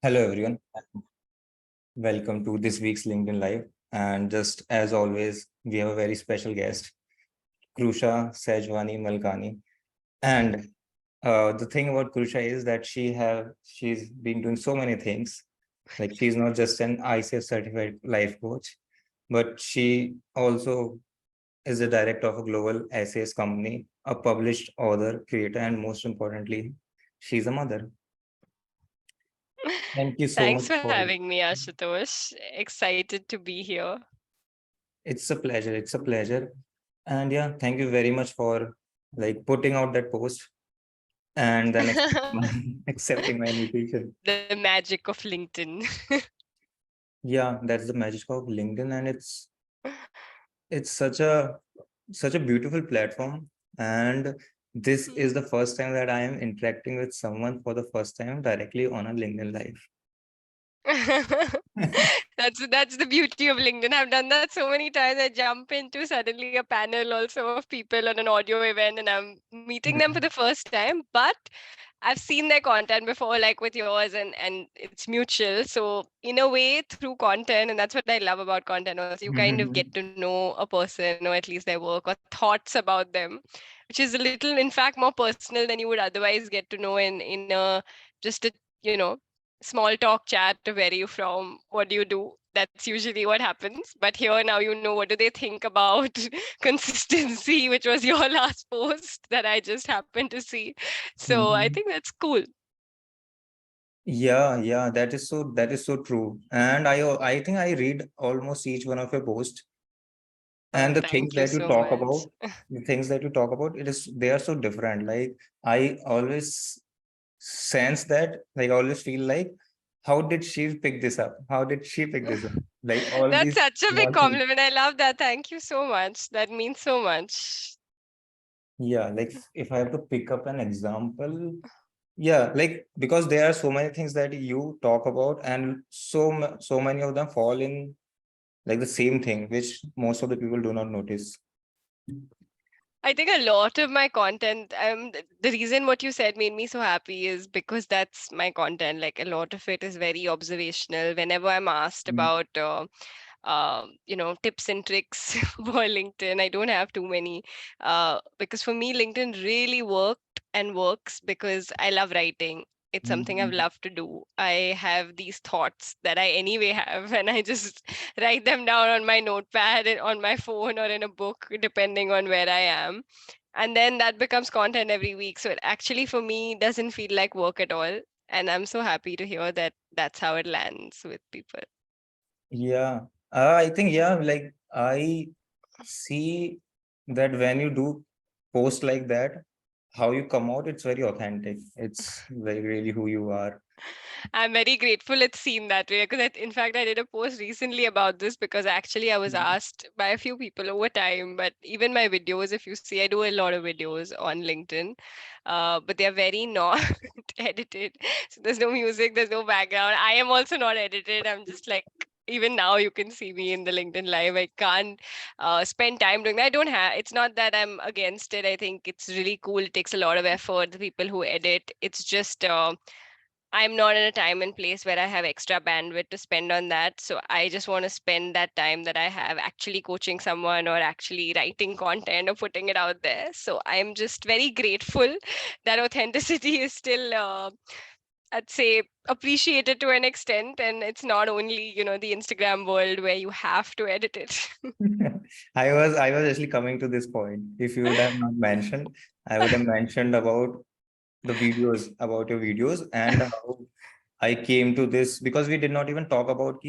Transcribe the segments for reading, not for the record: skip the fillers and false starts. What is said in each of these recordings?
Hello, everyone. Welcome to this week's LinkedIn Live. And just as always, we have a very special guest, Krusha Sejwani Malkani. And the thing about Krusha is that she's been doing so many things. Like she's not just an ICF certified life coach, but she also is the director of a global SAS company, a published author, creator, and most importantly, she's a mother. Thank you so much Thanks for for having me, Ashutosh. Excited to be here. It's a pleasure. It's a pleasure. And yeah, thank you very much for like putting out that post and then accepting my invitation. The magic of LinkedIn. Yeah, that's the magic of LinkedIn, and it's such a beautiful platform. And this is the first time that I am interacting with someone for the first time directly on a LinkedIn live. That's the beauty of LinkedIn. I've done that so many times. I jump into suddenly a panel also of people on an audio event and I'm meeting them for the first time. But I've seen their content before, like with yours, and it's mutual. So in a way, through content, and that's what I love about content also, you kind of get to know a person or at least their work or thoughts about them, which is a little, in fact, more personal than you would otherwise get to know in a just a you know small talk chat of where are you from, what do you do. That's usually what happens. But here now you know what do they think about consistency, which was your last post that I just happened to see. So I Mhm. think that's cool. Yeah, that is so true. And I think I read almost each one of your posts. Oh, And the things thank you that you so talk much. about, they are so different. Like I always sense that, like I always feel like, how did she pick this up? How did she pick this up? Like all That's these such a big small things. compliment. I love that. Thank you so much. That means so much. Yeah, like if I have to pick up an example, yeah, like because there are so many things that you talk about, and so many of them fall in like the same thing, which most of the people do not notice. I think a lot of my content, the reason what you said made me so happy is because that's my content. Like a lot of it is very observational. Whenever I'm asked Mm. about, tips and tricks for LinkedIn, I don't have too many, because for me, LinkedIn really worked and works because I love writing. It's something I've Mhm. loved to do. I have these thoughts that I anyway have, and I just write them down on my notepad, on my phone, or in a book, depending on where I am. And then that becomes content every week. So it actually, for me, doesn't feel like work at all. And I'm so happy to hear that that's how it lands with people. Yeah, I think, yeah, like I see that when you do post like that, how you come out, it's very authentic. It's like really who you are. I'm very grateful it's seen that way because, in fact, I did a post recently about this because actually I was Mhm. asked by a few people over time. But even my videos, if you see, I do a lot of videos on LinkedIn, but they're very not edited. So there's no music, there's no background. I am also not edited. I'm just like, even now you can see me in the LinkedIn live. I can't spend time doing that. I don't have, it's not that I'm against it. I think it's really cool. It takes a lot of effort. The people who edit, it's just, I'm not in a time and place where I have extra bandwidth to spend on that. So I just want to spend that time that I have actually coaching someone or actually writing content or putting it out there. So I'm just very grateful that authenticity is still, I'd say, appreciated to an extent. And it's not only, the Instagram world where you have to edit it. I was actually coming to this point. If you would have not mentioned, I would have mentioned about about your videos and how I came to this, because we did not even talk about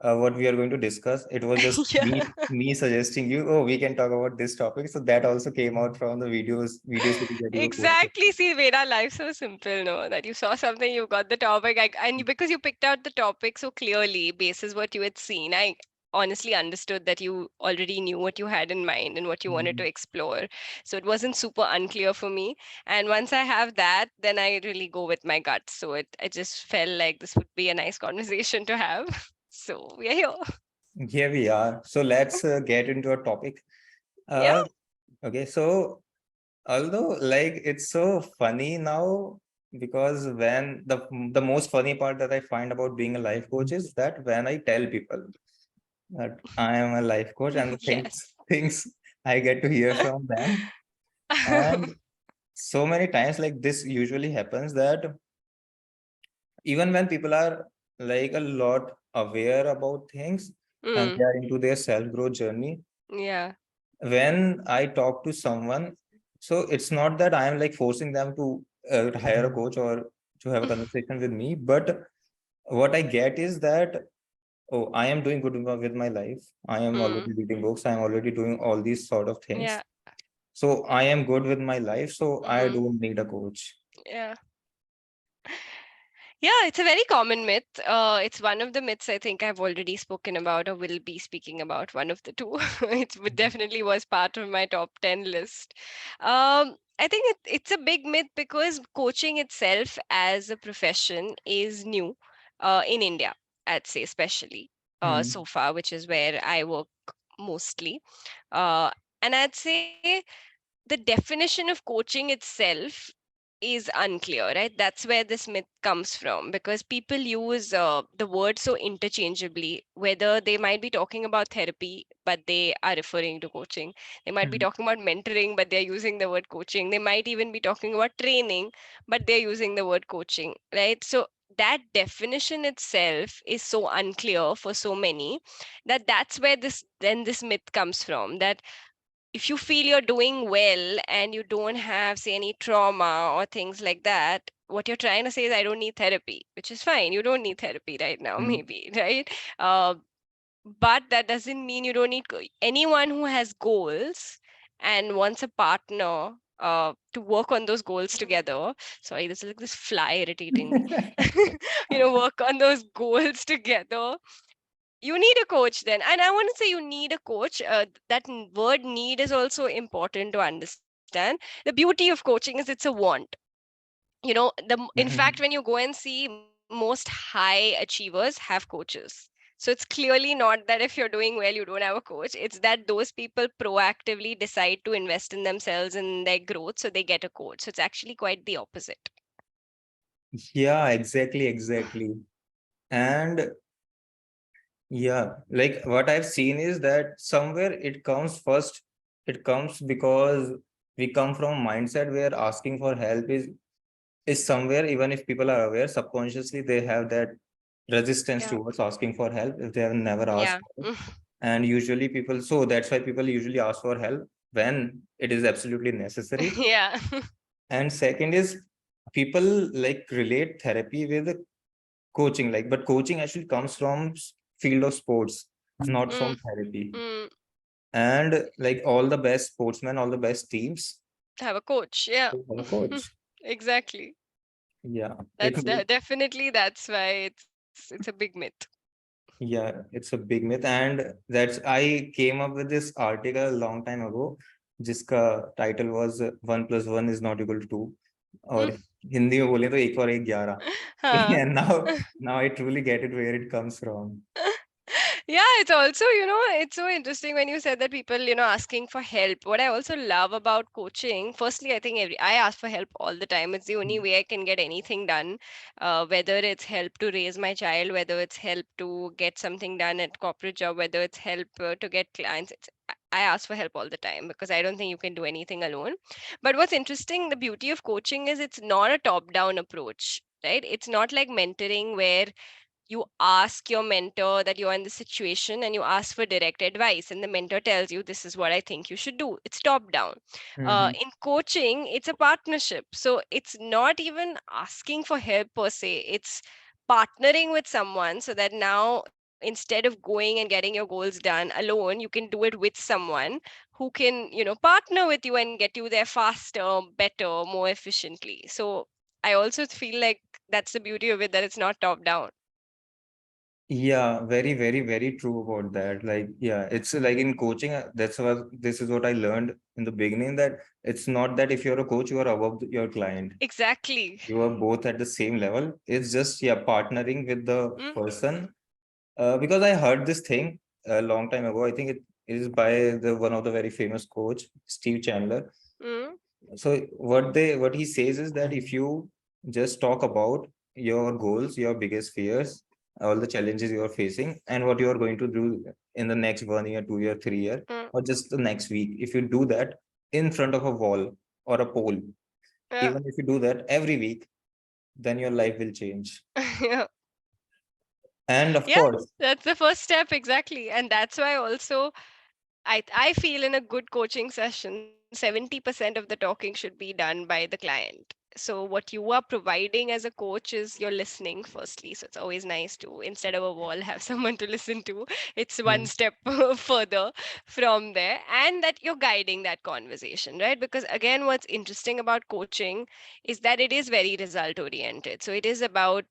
what we are going to discuss. It was just Yeah. me suggesting you, oh, we can talk about this topic. So that also came out from the video series that you were posting. Exactly. See, made our life so simple, no? That you saw something, you got the topic, because you picked out the topic so clearly, basis what you had seen, I honestly understood that you already knew what you had in mind and what you wanted to Mhm. explore. So it wasn't super unclear for me. And once I have that, then I really go with my gut. So I just felt like this would be a nice conversation to have. So we are here. Here we are. So let's get into a topic. Yeah. Uh, okay, so although like it's so funny now, because when the most funny part that I find about being a life coach is that when I tell people that I am a life coach and the things Yes. things I get to hear from them, and so many times like this usually happens that even when people are like a lot aware about things and they Mm, are into their self growth journey, yeah. when I talk to someone, so it's not that I am like forcing them to hire a coach or to have a conversation with me, but what I get is that, oh, I am doing good with my life. I am Mm, already reading books. I am already doing all these sort of things. yeah. So I am good with my life. So I Mm, don't need a coach. yeah. Yeah, it's a very common myth. It's one of the myths I think I've already spoken about or will be speaking about, one of the two. Definitely was part of my top 10 list. I think it's a big myth because coaching itself as a profession is new in India, I'd say, especially so Hmm. far, which is where I work mostly. Uh, and I'd say the definition of coaching itself is unclear, right? That's where this myth comes from because people use the word so interchangeably, whether they might be talking about therapy, but they are referring to coaching. They might be Hmm. talking about mentoring, but they're using the word coaching. They might even be talking about training, but they're using the word coaching, right? So that definition itself is so unclear for so many that that's where this myth comes from, that if you feel you're doing well and you don't have, say, any trauma or things like that, what you're trying to say is, I don't need therapy, which is fine. You don't need therapy right now, Hmm. maybe, right? Uh, but that doesn't mean you don't need anyone who has goals and wants a partner to work on those goals together. Sorry, this is like this fly irritating me. Work on those goals together. You need a coach then, and I want to say you need a coach. That word need is also important to understand. The beauty of coaching is it's a want. In fact, when you go and see, most high achievers have coaches. So it's clearly not that if you're doing well you don't have a coach. It's that those people proactively decide to invest in themselves and their growth, so they get a coach. So it's actually quite the opposite. Yeah, exactly, exactly. And yeah, like what I've seen is that somewhere it comes first. It comes because we come from a mindset where asking for help is somewhere, even if people are aware, subconsciously they have that resistance Yeah. towards asking for help if they have never asked Yeah. for it. And usually people, so that's why people usually ask for help when it is absolutely necessary. Yeah. And second is people like relate therapy with coaching, like, but coaching actually comes from field of sports, not Mm, from therapy. mm. And like all the best sportsmen, all the best teams, Have a coach. Yeah. they have a coach. Exactly. Yeah, it That's definitely that's why it's a big myth. yeah, it's a big myth, and that's I came up with this article a long time ago. जिसका title was 1 + 1 is not equal to 2, Mm. और हिंदी में बोले तो 1 और 1 11. Huh. And now I truly get it where it comes from. Yeah, it's also, it's so interesting when you said that people, asking for help. What I also love about coaching, firstly, I think I ask for help all the time. It's the only way I can get anything done, whether it's help to raise my child, whether it's help to get something done at corporate job, whether it's help to get clients. I ask for help all the time because I don't think you can do anything alone. But what's interesting, the beauty of coaching is it's not a top-down approach, right? It's not like mentoring where you ask your mentor that you're in this situation and you ask for direct advice and the mentor tells you this is what I think you should do. It's top down. Mm-hmm. In coaching it's a partnership, so it's not even asking for help per se. It's partnering with someone so that now instead of going and getting your goals done alone, you can do it with someone who can partner with you and get you there faster, better, more efficiently. So I also feel like that's the beauty of it, that it's not top down. Yeah, very, very, very true about that. Like, yeah, it's like in coaching, that's what this is what I learned in the beginning, that it's not that if you're a coach, you are above your client. Exactly. You are both at the same level. It's just, yeah, partnering with the Mm, person. Because I heard this thing a long time ago. I think it is by the one of the very famous coach, Steve Chandler. mm, So what he says is that if you just talk about your goals, your biggest fears, all the challenges you are facing, and what you are going to do in the next 1 year, 2 year, 3 year, Mm, or just the next week. If you do that in front of a wall or a pole, yeah. even if you do that every week, then your life will change. Yeah. And of Yeah, course, that's the first step exactly. And that's why also I feel in a good coaching session, 70% of the talking should be done by the client. So what you are providing as a coach is you're listening firstly. So it's always nice to, instead of a wall, have someone to listen to. It's one mm, step further from there, and that you're guiding that conversation, right? Because again, what's interesting about coaching is that it is very result oriented. So it is about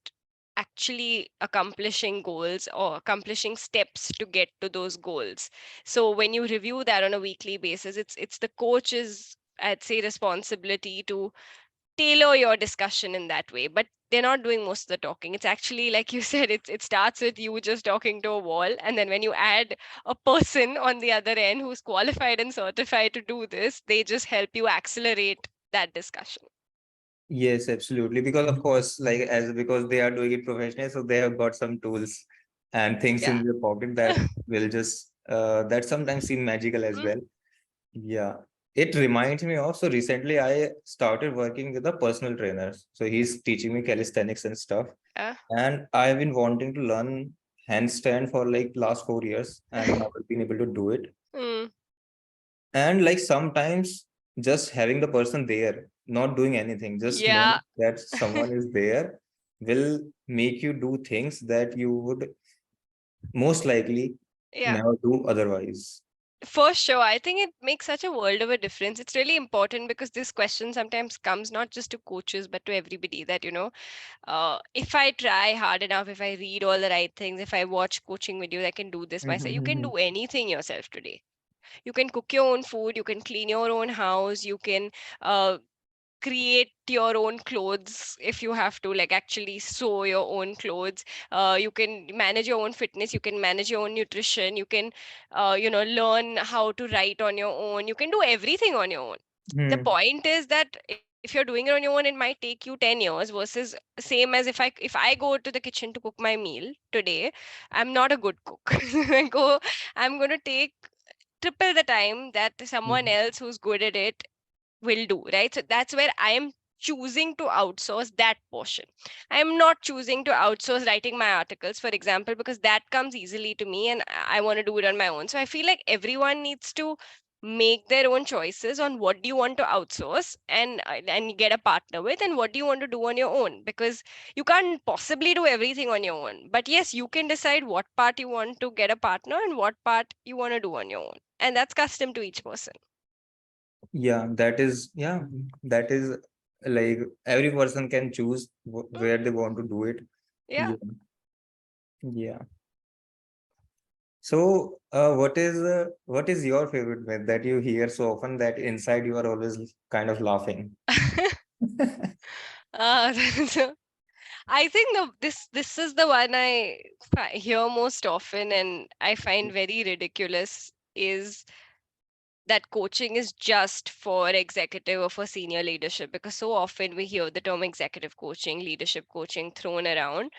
actually accomplishing goals or accomplishing steps to get to those goals. So when you review that on a weekly basis, it's the coach's, I'd say, responsibility to tailor your discussion in that way. But they're not doing most of the talking. It's actually, like you said, it starts with you just talking to a wall, and then when you add a person on the other end who's qualified and certified to do this, they just help you accelerate that discussion. yes, absolutely. Because of course, like as because they are doing it professionally, so they have got some tools and things Yeah. in their pocket that will just that sometimes seem magical as Mm, well. Yeah, it reminds me of, so recently I started working with a personal trainer. So he's teaching me calisthenics and stuff. yeah. And I've been wanting to learn handstand for like last 4 years and never been able to do it. Mm, And like sometimes just having the person there, not doing anything, just yeah. knowing that someone is there will make you do things that you would most likely Yeah. never do otherwise. For sure. I think it makes such a world of a difference. It's really important because this question sometimes comes not just to coaches, but to everybody that, if I try hard enough, if I read all the right things, if I watch coaching videos, I can do this myself. You can Mhm. do anything yourself today. You can cook your own food, you can clean your own house, you can uh, create your own clothes if you have to, like actually sew your own clothes. You can manage your own fitness, you can manage your own nutrition, you can learn how to write on your own, you can do everything on your own. The Hmm. point is that if you're doing it on your own, it might take you 10 years versus same as if I go to the kitchen to cook my meal today. I'm not a good cook. I'm going to take triple the time that someone Mhm. else who's good at it will do, right? So that's where I am choosing to outsource that portion. I am not choosing to outsource writing my articles, for example, because that comes easily to me and I want to do it on my own. So I feel like everyone needs to make their own choices on what do you want to outsource and get a partner with, and what do you want to do on your own, because you can't possibly do everything on your own. But yes, you can decide what part you want to get a partner and what part you want to do on your own, and that's custom to each person. Yeah, that is like every person can choose Mm, where they want to do it. yeah. Yeah, yeah. So, what is your favorite myth that you hear so often that inside you are always kind of laughing? Uh, so I think this is the one I hear most often and I find very ridiculous, is that coaching is just for executive or for senior leadership, because so often we hear the term executive coaching, leadership coaching thrown around,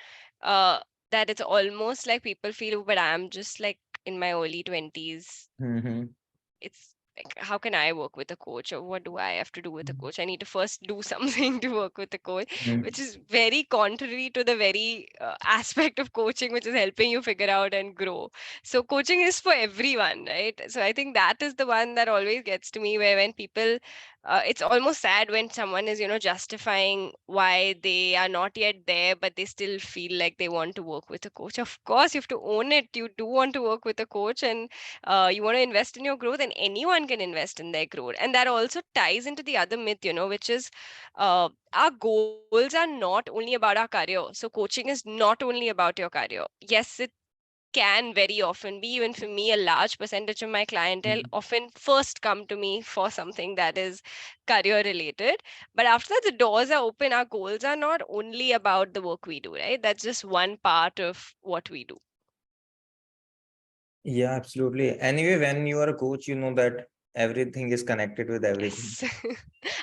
uh, that it's almost like people feel, but I'm just like in my early 20s. Mm-hmm. It's like, how can I work with a coach, or what do I have to do with a coach? I need to first do something to work with a coach, which is very contrary to the very aspect of coaching which is helping you figure out and grow. So coaching is for everyone, right? So I think that is the one that always gets to me, where when people it's almost sad when someone is justifying why they are not yet there but they still feel like they want to work with a coach. Of course you have to own it, you do want to work with a coach, and you want to invest in your growth, and anyone can invest in their growth. And that also ties into the other myth, which is our goals are not only about our career. So coaching is not only about your career. Yes, it can very often be, even for me, a large percentage of my clientele often first come to me for something that is career related. But after that, the doors are open. Our goals are not only about the work we do, right? That's just one part of what we do. Yeah, absolutely. Anyway, when you are a coach, you know that everything is connected with everything. Yes.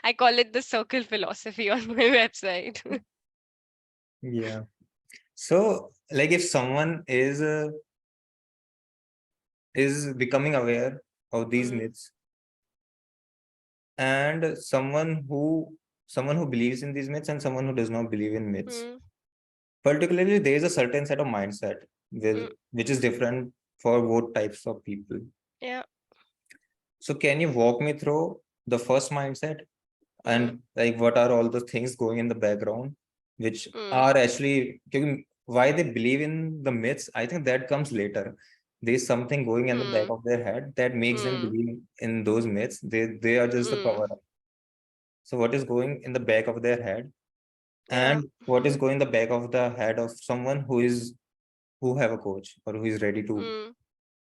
I call it the circle philosophy on my website. Yeah. So, like, if someone is becoming aware of these Mm, myths, and someone who believes in these myths and someone who does not believe in myths, mm, particularly there is a certain set of mindset mm. which is different for both types of people. Yeah. So, can you walk me through the first mindset Mm, and like what are all the things going in the background which mm, are actually why they believe in the myths? I think that comes later. There's something going in the back mm, of their head that makes them mm, believe in those myths. They are just the mm. cover up. So what is going in the back of their head, Yeah. and what is going in the back of the head of someone who have a coach or who is ready to Mm.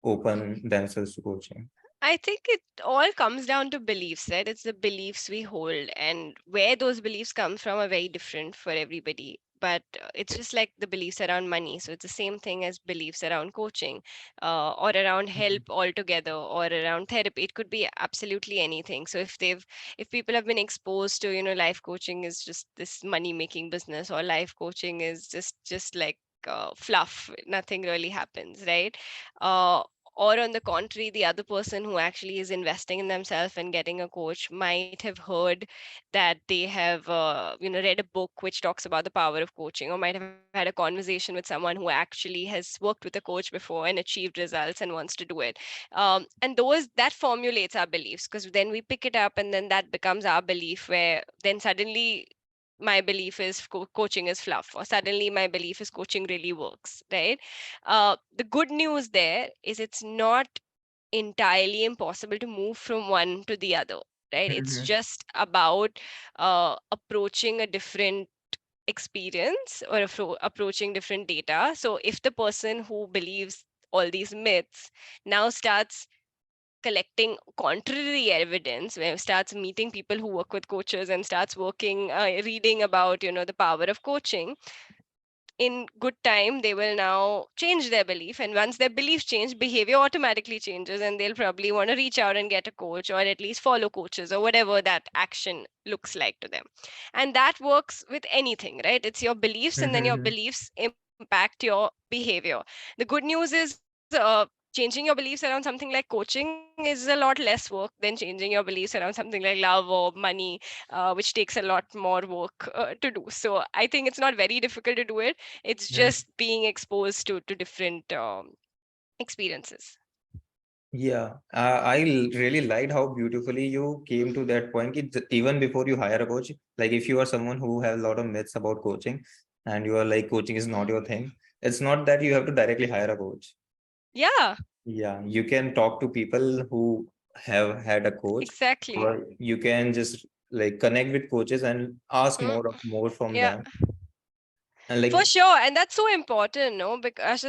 open themselves to coaching? I think it all comes down to beliefs, right? It's the beliefs we hold, and where those beliefs come from are very different for everybody. But it's just like the beliefs around money. So it's the same thing as beliefs around coaching, or around help altogether, or around therapy. It could be absolutely anything. So if people have been exposed to, life coaching is just this money making business, or life coaching is just like fluff, nothing really happens, right? Uh, or on the contrary, the other person who actually is investing in themselves and getting a coach might have heard that they have read a book which talks about the power of coaching, or might have had a conversation with someone who actually has worked with a coach before and achieved results and wants to do it. And those that formulates our beliefs, because then we pick it up and then that becomes our belief, where then suddenly my belief is coaching is fluff, or suddenly my belief is coaching really works, right? The good news there is it's not entirely impossible to move from one to the other, right? It's Mhm. just about approaching a different experience, or approaching different data. So if the person who believes all these myths now starts collecting contrary evidence, where starts meeting people who work with coaches and starts reading about the power of coaching, in good time they will now change their belief, and once their beliefs change, behavior automatically changes, and they'll probably want to reach out and get a coach, or at least follow coaches, or whatever that action looks like to them. And that works with anything, right? It's your beliefs, and then your Mhm. beliefs impact your behavior. The good news is changing your beliefs around something like coaching is a lot less work than changing your beliefs around something like love or money, which takes a lot more work to do. So I think it's not very difficult to do it. It's Mhm. just being exposed to different experiences. Yeah, really liked how beautifully you came to that point. Even before you hire a coach, like if you are someone who has a lot of myths about coaching and you are like coaching is not Mm. your thing, it's not that you have to directly hire a coach. Yeah, Yeah, you can talk to people who have had a coach, exactly. or you can just like connect with coaches and ask Mm. more from Yeah. them. And For like, sure, and that's so important, no? Because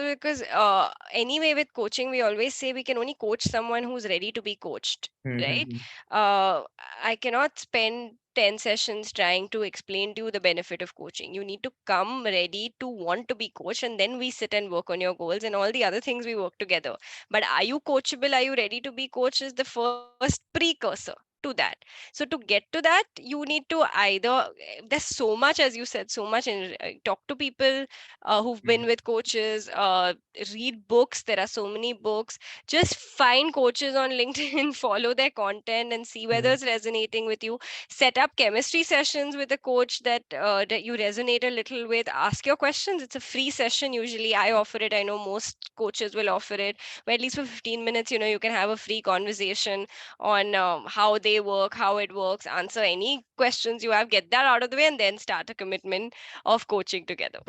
anyway, with coaching, we always say we can only coach someone who's ready to be coached, right? Mhm. Uh, I cannot spend 10 sessions trying to explain to you the benefit of coaching. You need to come ready to want to be coached, and then we sit and work on your goals and all the other things we work together. But are you coachable? Are you ready to be coached? Is the first precursor to that. So to get to that, you need to either there's so much, as you said, so much, and talk to people who've been Mhm. with coaches, read books. There are so many books. Just find coaches on LinkedIn, follow their content, and see whether Mhm. it's resonating with you. Set up chemistry sessions with a coach that you resonate a little with. Ask your questions. It's a free session. Usually I offer it. I know most coaches will offer it, where at least for 15 minutes, you can have a free conversation on how they work, how it works, answer any questions you have, get that out of the way, and then start a commitment of coaching together.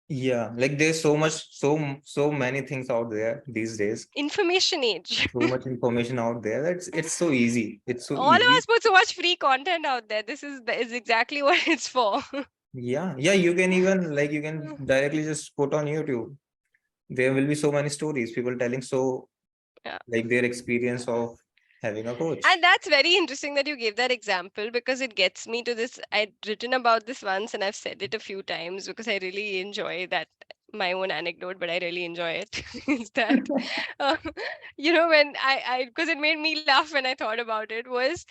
Yeah, like there's so many things out there these days. Information age. So much information out there. It's so easy. It's so All of easy. us put so much free content out there. This is exactly what it's for. Yeah, yeah. You can even like you can directly just put on YouTube. There will be so many stories, people telling Yeah. like their experience of having a coach. And that's very interesting that you gave that example, because it gets me to this. I'd written about this once and I've said it a few times because I really enjoy that my own anecdote, but I really enjoy it. Is that, uh, when because it made me laugh when I thought about it, was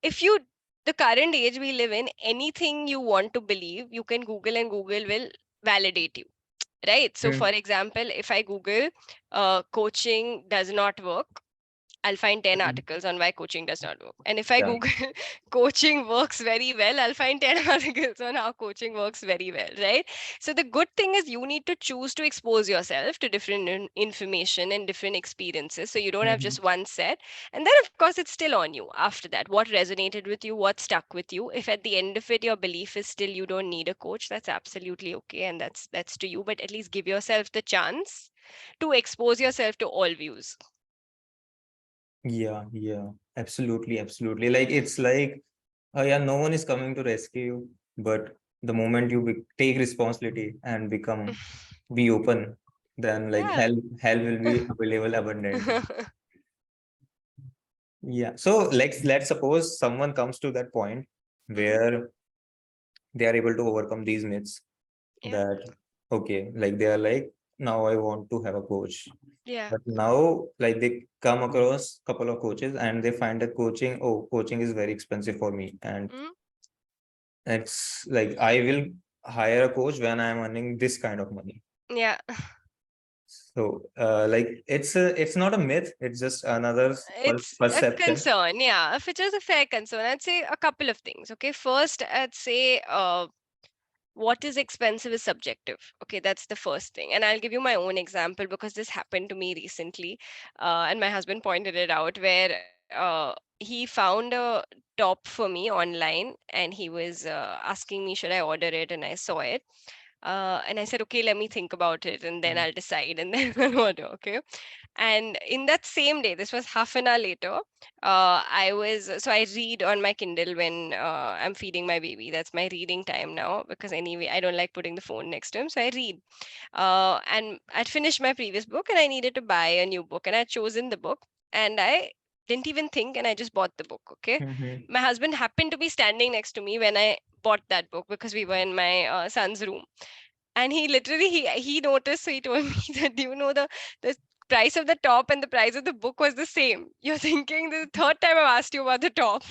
if you, the current age we live in, anything you want to believe, you can Google and Google will validate you. Right. So, for Mm, example, if I Google coaching does not work, I'll find 10 mm, articles on why coaching does not work. And if I yeah. Google coaching works very well, I'll find 10 articles on how coaching works very well, right? So the good thing is you need to choose to expose yourself to different information and different experiences. So you don't have Mhm. just one set. And then, of course, it's still on you after that. What resonated with you, what stuck with you. If at the end of it, your belief is still you don't need a coach, that's absolutely okay. And that's to you. But at least give yourself the chance to expose yourself to all views. Yeah, yeah, absolutely, absolutely. Like it's like, yeah, no one is coming to rescue you, but the moment you take responsibility and be open, then like Yeah. hell will be available abundantly. Yeah. So let's suppose someone comes to that point Mhm. where they are able to overcome these myths Yeah. that okay, like they are like, now I want to have a coach. Yeah. But now, like they come across a couple of coaches and they find that coaching is very expensive for me. And Mm. it's like I will hire a coach when I'm earning this kind of money. Yeah. So like it's not a myth, it's just another It's a perception. concern. Yeah. If it is a fair concern, I'd say a couple of things. Okay. First, I'd say what is expensive is subjective. Okay. That's the first thing. And I'll give you my own example because this happened to me recently. And my husband pointed it out where he found a top for me online and he was asking me, should I order it? And I saw it. And I said, okay, let me think about it and then Mm, I'll decide and then I'll order. Okay. And in that same day, this was half an hour later, I read on my Kindle when I'm feeding my baby. That's my reading time now because anyway, I don't like putting the phone next to him. So I read. And I'd finished my previous book and I needed to buy a new book and I'd chosen the book and I didn't even think and I just bought the book. Okay. mhm, My husband happened to be standing next to me when I bought that book because we were in my son's room and he literally he noticed, so he told me that, the price of the top and the price of the book was the same. You're thinking the third time I've asked you about the top.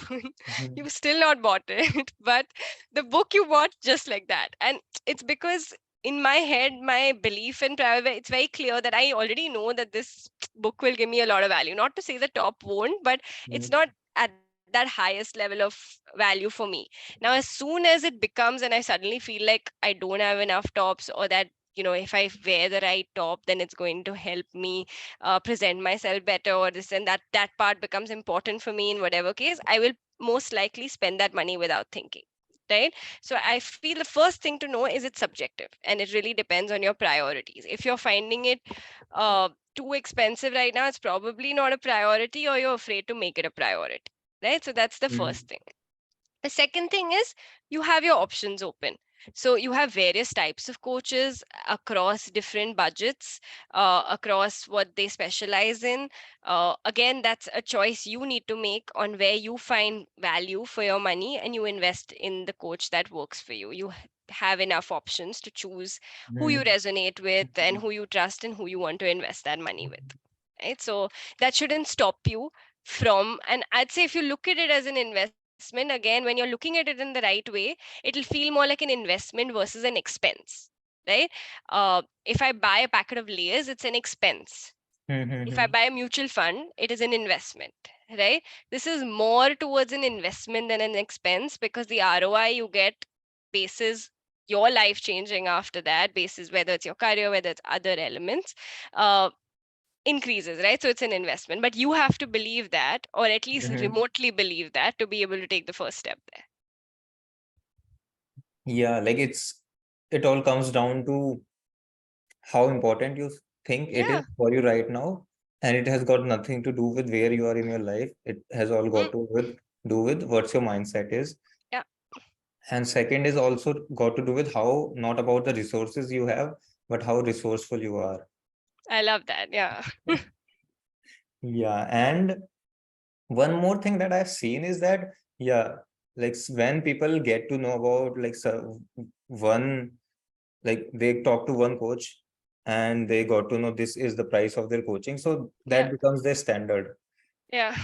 mhm, You've still not bought it, but the book you bought just like that. And it's because in my head, my belief in private, it's very clear that I already know that this book will give me a lot of value. Not to say the top won't, but it's mhm, not at that highest level of value for me. Now, as soon as it becomes, and I suddenly feel like I don't have enough tops, or that if I wear the right top, then it's going to help me present myself better, or this and that, that part becomes important for me in whatever case, I will most likely spend that money without thinking. Right. So I feel the first thing to know is it's subjective and it really depends on your priorities. If you're finding it too expensive right now, it's probably not a priority or you're afraid to make it a priority. Right. So that's the mhm, first thing. The second thing is you have your options open. So you have various types of coaches across different budgets, across what they specialize in. Again, that's a choice you need to make on where you find value for your money and you invest in the coach that works for you. You have enough options to choose who you mhm, resonate with and who you trust and who you want to invest that money with. Right. So that shouldn't stop you from, and I'd say if you look at it as an investment, again, when you're looking at it in the right way, it'll feel more like an investment versus an expense. Right. If I buy a packet of layers, it's an expense. mhm, If I mhm, buy a mutual fund, it is an investment. Right. This is more towards an investment than an expense because the ROI you get basis your life changing after that, basis whether it's your career, whether it's other elements, uh, increases, right? So it's an investment, but you have to believe that, or at least mhm. remotely believe that, to be able to take the first step there. Yeah, like it all comes down to how important you think it is Yeah. for you right now, and it has got nothing to do with where you are in your life. It has all Mm, got to do with what your mindset is. yeah. And second is also got to do with how, not about the resources you have, but how resourceful you are. I love that. Yeah. Yeah, and one more thing that I've seen is that, yeah, like when people get to know about like one like they talk to one coach and they got to know this is the price of their coaching, so that Yeah. becomes their standard. Yeah.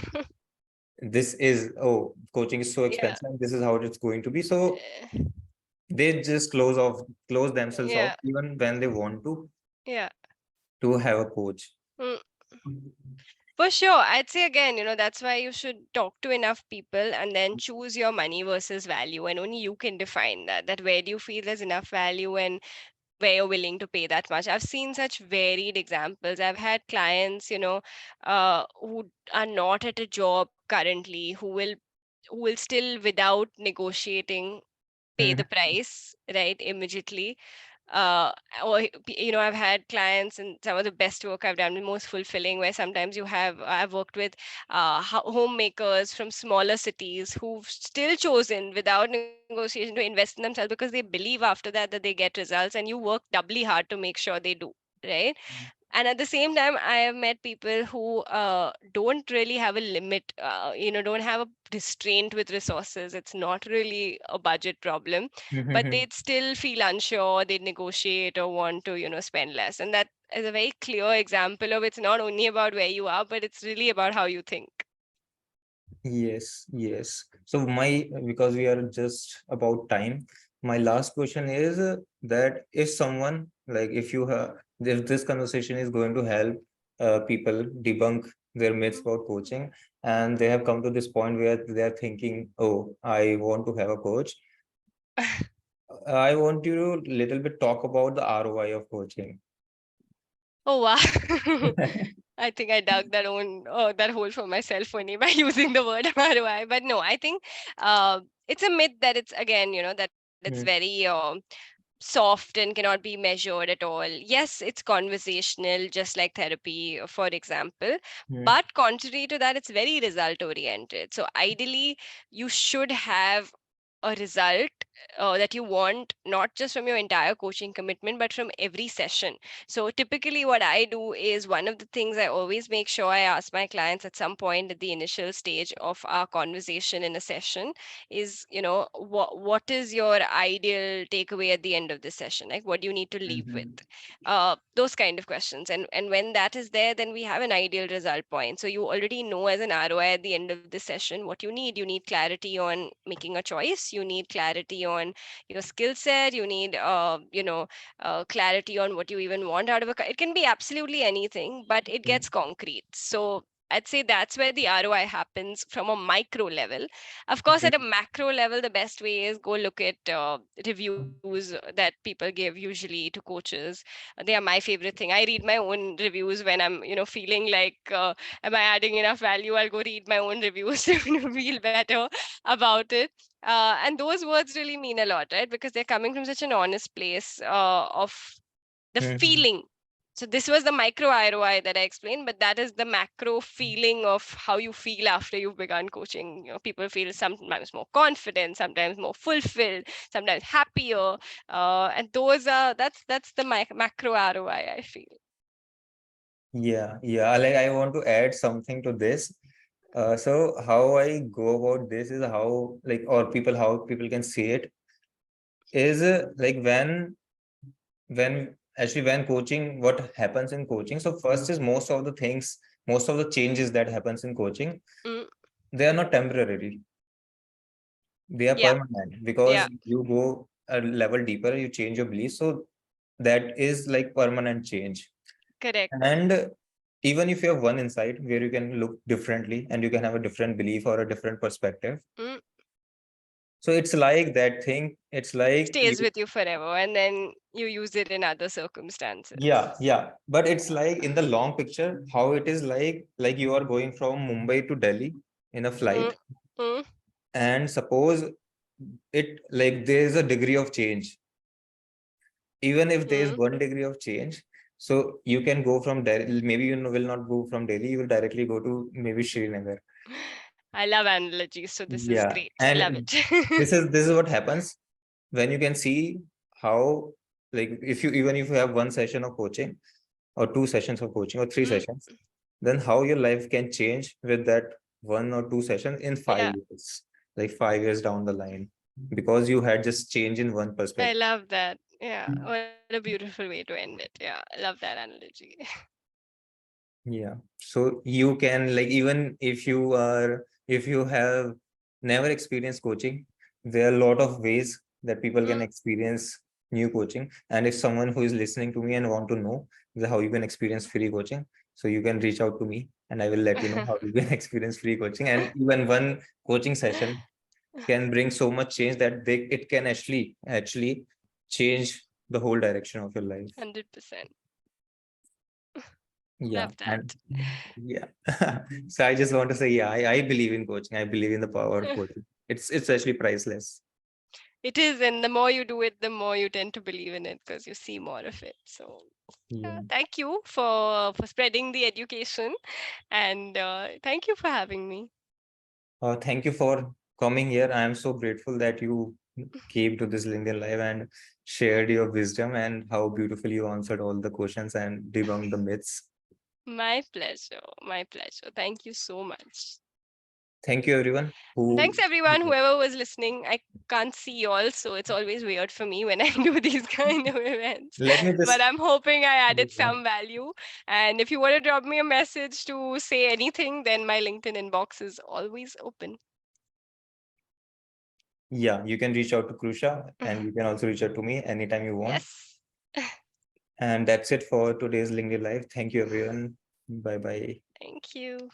This is, oh, coaching is so Yeah. expensive, this is how it's going to be. So eh, they just close themselves off Yeah. even when they want Yeah. to have a coach. Mm. For sure. I'd say again, that's why you should talk to enough people and then choose your money versus value. And only you can define that. That where do you feel there's enough value and where you're willing to pay that much. I've seen such varied examples. I've had clients, who are not at a job currently, who will still, without negotiating, pay the Mhm. price, right, immediately. uh I've had clients, and some of the best work I've done, the most fulfilling, where sometimes I've worked with homemakers from smaller cities who've still chosen without negotiation to invest in themselves because they believe after that they get results, and you work doubly hard to make sure they do, right? And at the same time, I have met people who don't really have a limit, don't have a restraint with resources. It's not really a budget problem, but Mhm. they'd still feel unsure, they negotiate or want to spend less. And that is a very clear example of, it's not only about where you are, but it's really about how you think. Yes, yes. So my, because we are just about time, my last question is that if someone, like if you have, if this conversation is going to help people debunk their myths about coaching, and they have come to this point where they are thinking, oh, I want to have a coach. I want you to little bit talk about the ROI of coaching. Oh wow. I think I dug that hole for myself only by using the word ROI. But no, I think it's a myth that it's, again, that it's Hmm, very soft and cannot be measured at all. Yes, it's conversational, just like therapy, for example. hmm, But contrary to that, it's very result oriented. So ideally, you should have a result that you want, not just from your entire coaching commitment, but from every session. So typically, what I do is, one of the things I always make sure I ask my clients at some point at the initial stage of our conversation in a session is, what is your ideal takeaway at the end of the session? Like, what do you need to leave with? hmm, Those kind of questions. And when that is there, then we have an ideal result point. So you already know as an ROI at the end of the session what you need. You need clarity on making a choice. You need clarity on your skill set. You need, clarity on what you even want out of it can be absolutely anything, but it hmm, gets concrete. So I'd say that's where the ROI happens from a micro level. Of course, at a macro level, the best way is go look at reviews that people give usually to coaches. They are my favorite thing. I read my own reviews when I'm, feeling like, am I adding enough value? I'll go read my own reviews to feel better about it. And those words really mean a lot, right? Because they're coming from such an honest place of the hmm. feeling. So this was the micro ROI that I explained, but that is the macro feeling of how you feel after you've begun coaching. People feel sometimes more confident, sometimes more fulfilled, sometimes happier, and that's the macro ROI, I feel. Yeah, yeah. Like I want to add something to this. So how I go about this is how, like, or people, how people can see it is like when actually when coaching, what happens in coaching. So first is most of the things, most of the changes that happens in coaching, Mm, they are not temporary, they are yeah, permanent yeah, because you go a level deeper, you change your beliefs. So that is like permanent change. correct. And even if you have one insight where you can look differently and you can have a different belief or a different perspective, Mm, so it's like that thing. It's like stays you, with you forever, and then you use it in other circumstances. yeah, yeah. But it's like in the long picture, how it is like you are going from Mumbai to Delhi in a Mm, flight, mm, and suppose it like there is a degree of change. Even if there is mm. 1 degree of change, so you can go from Delhi. Maybe you will not go from Delhi. You will directly go to maybe Srinagar. I love analogies, so this is Yeah, great. Love and it. this is what happens when you can see how, like, if you, even if you have one session of coaching or two sessions of coaching or three Mm, sessions, then how your life can change with that one or two sessions in five yeah, years, like 5 years down the line, because you had just change in one I perspective. love that. Yeah, what a beautiful way to end it. Yeah, I love that analogy. Yeah. So you can, like, even if you have never experienced coaching, there are a lot of ways that people can Mm. experience new coaching. And if someone who is listening to me and want to know how you can experience free coaching, so you can reach out to me and I will let you know how you can experience free coaching. And even one coaching session can bring so much change that it can actually change the whole direction of your life. 100%. Yeah. Love that. And yeah. So I just want to say, yeah, I believe in coaching. I believe in the power of coaching. It's actually priceless. It is, and the more you do it, the more you tend to believe in it because you see more of it. So, Yeah. yeah, thank you for spreading the education, and thank you for having me. Thank you for coming here. I am so grateful that you came to this LinkedIn Live and shared your wisdom and how beautifully you answered all the questions and debunked the myths. My pleasure. My pleasure. Thank you so much. Thank you, everyone. And Who thanks everyone, whoever was listening. I can't see you all, so it's always weird for me when I do these kind of events. let me But just I'm hoping I added some value. And if you want to drop me a message to say anything, then my LinkedIn inbox is always open. yeah, you can reach out to Krusha and you can also reach out to me anytime you want. Yes. And that's it for today's LinkedIn Live. Thank you, everyone. Bye bye. Thank you.